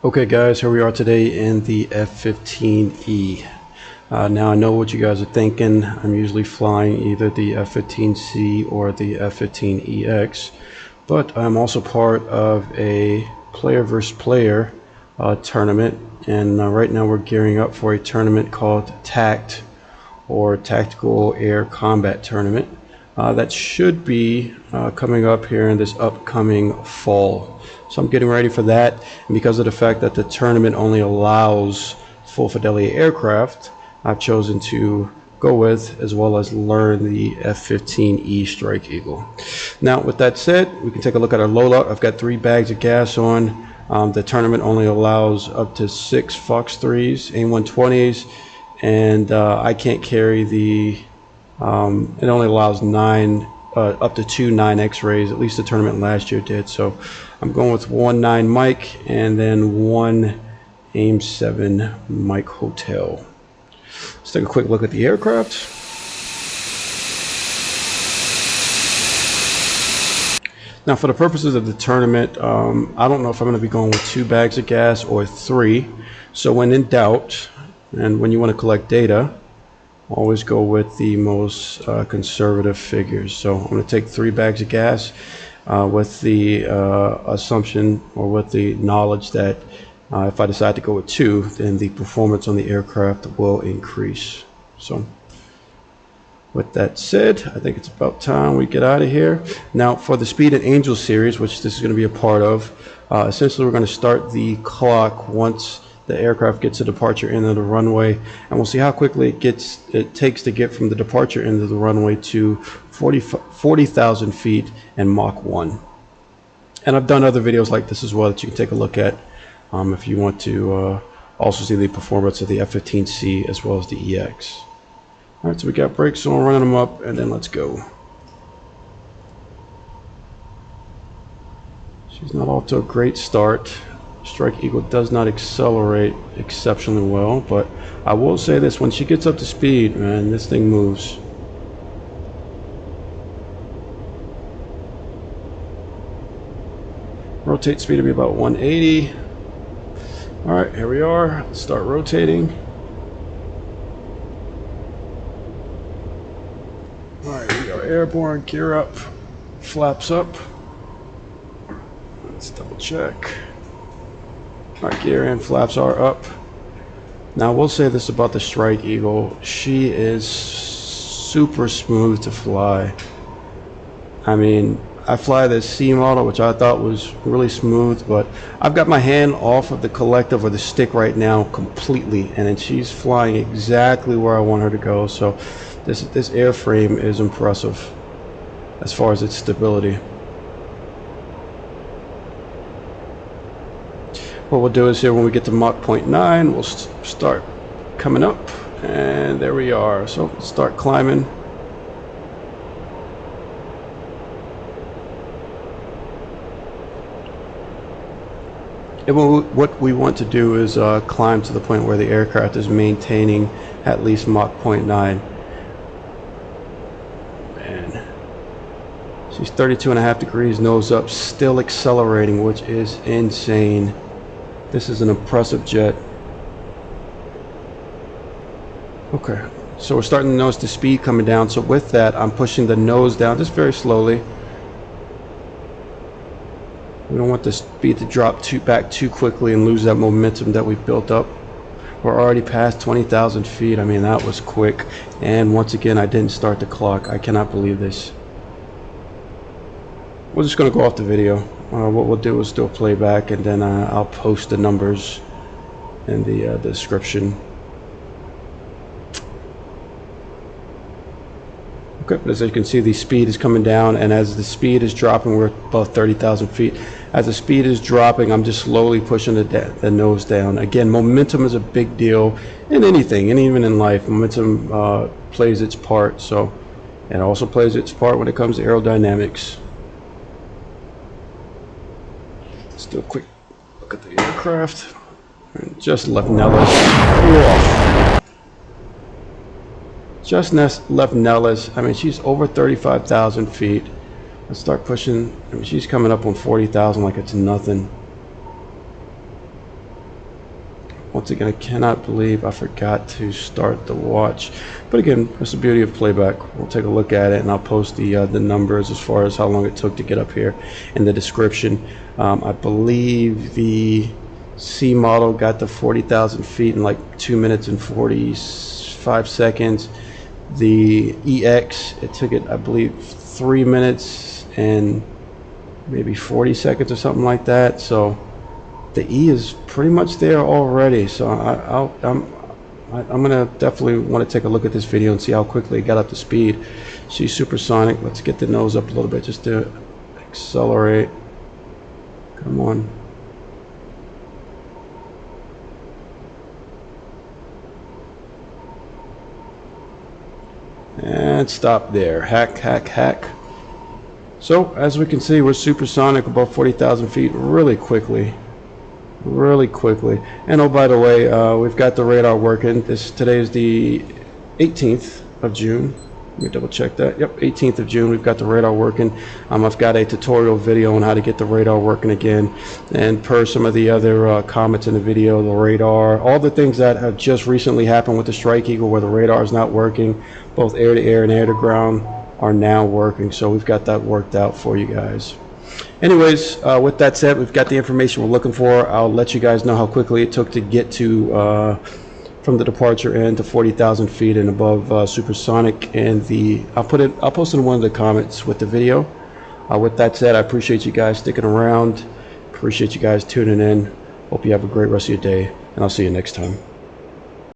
Okay guys, here we are today in the F-15E. Now I know what you guys are thinking. I'm usually flying either the F-15C or the F-15EX, but I'm also part of a player versus player tournament, and right now we're gearing up for a tournament called TACT, or Tactical Air Combat Tournament. That should be coming up here in this upcoming fall. So I'm getting ready for that, and because of the fact that the tournament only allows full fidelity aircraft, I've chosen to go with as well as learn the F-15E Strike Eagle. Now with that said, we can take a look at our loadout. I've got 3 bags of gas on. The tournament only allows up to 6 Fox 3s, AIM-120s, and I can't carry the it only allows 9 up to 2 9 X-rays. At least the tournament last year did. So I'm going with 1 9 Mike and then 1 AIM-7 Mike Hotel. Let's take a quick look at the aircraft. Now for the purposes of the tournament, I don't know if I'm going to be going with 2 bags of gas or 3. So when in doubt, and when you want to collect data, always go with the most conservative figures. So I'm going to take 3 bags of gas with the assumption, or with the knowledge that if I decide to go with 2, then the performance on the aircraft will increase. So with that said, I think it's about time we get out of here. Now for the Speed&Angels series, which this is going to be a part of, essentially we're going to start the clock once the aircraft gets to departure end of the runway, and we'll see how quickly it takes to get from the departure end of the runway to 40,000 feet and Mach 1. And I've done other videos like this as well that you can take a look at if you want to also see the performance of the F-15C as well as the EX. Alright, so we got brakes on, running them up, and then let's go. She's not off to a great start. Strike Eagle does not accelerate exceptionally well, but I will say this: when she gets up to speed, man, this thing moves. Rotate speed to be about 180. Alright, here we are. Let's start rotating. Alright, we are airborne. Gear up. Flaps up. Let's double check. Alright, gear in, flaps are up. Now, we'll say this about the Strike Eagle: she is super smooth to fly. I mean, I fly the C model, which I thought was really smooth, but I've got my hand off of the collective or the stick right now completely, and then she's flying exactly where I want her to go. So this airframe is impressive as far as its stability. What we'll do is here, when we get to Mach 0.9, we'll start coming up, and there we are. So let's start climbing. And what we want to do is climb to the point where the aircraft is maintaining at least Mach 0.9. Man, she's 32.5 degrees, nose up, still accelerating, which is insane. This is an impressive jet. Okay, so we're starting to notice the speed coming down. So with that, I'm pushing the nose down just very slowly. We don't want the speed to drop back too quickly and lose that momentum that we've built up. We're already past 20,000 feet. I mean, that was quick. And once again, I didn't start the clock. I cannot believe this. We're just going to go off the video. What we'll do is do a playback, and then I'll post the numbers in the description. Okay, but as you can see, the speed is coming down, and as the speed is dropping, we're above 30,000 feet. As the speed is dropping, I'm just slowly pushing the nose down. Again, momentum is a big deal in anything, and even in life. Momentum plays its part, so it also plays its part when it comes to aerodynamics. Let's do a quick look at the aircraft. Just left Nellis. Just left Nellis. I mean, she's over 35,000 feet. Let's start pushing. I mean, she's coming up on 40,000 like it's nothing. Once again, I cannot believe I forgot to start the watch. But again, that's the beauty of playback. We'll take a look at it, and I'll post the numbers as far as how long it took to get up here in the description. I believe the C model got to 40,000 feet in like 2 minutes and 45 seconds. The EX, it took it, I believe, 3 minutes and maybe 40 seconds or something like that. So the E is pretty much there already. So I'm gonna definitely want to take a look at this video and see how quickly it got up to speed. She's supersonic. Let's get the nose up a little bit just to accelerate. Come on. And stop there. Hack, hack, hack. So as we can see, we're supersonic above 40,000 feet really quickly. And oh, by the way, we've got the radar working. Today is the 18th of June. Let me double check that. Yep, 18th of June. We've got the radar working. I've got a tutorial video on how to get the radar working again. And per some of the other comments in the video, the radar, all the things that have just recently happened with the Strike Eagle where the radar is not working, both air to air and air to ground, are now working. So we've got that worked out for you guys. Anyways, with that said, we've got the information we're looking for. I'll let you guys know how quickly it took to get to from the departure end to 40,000 feet and above supersonic. And I'll post in one of the comments with the video. With that said, I appreciate you guys sticking around. Appreciate you guys tuning in. Hope you have a great rest of your day, and I'll see you next time.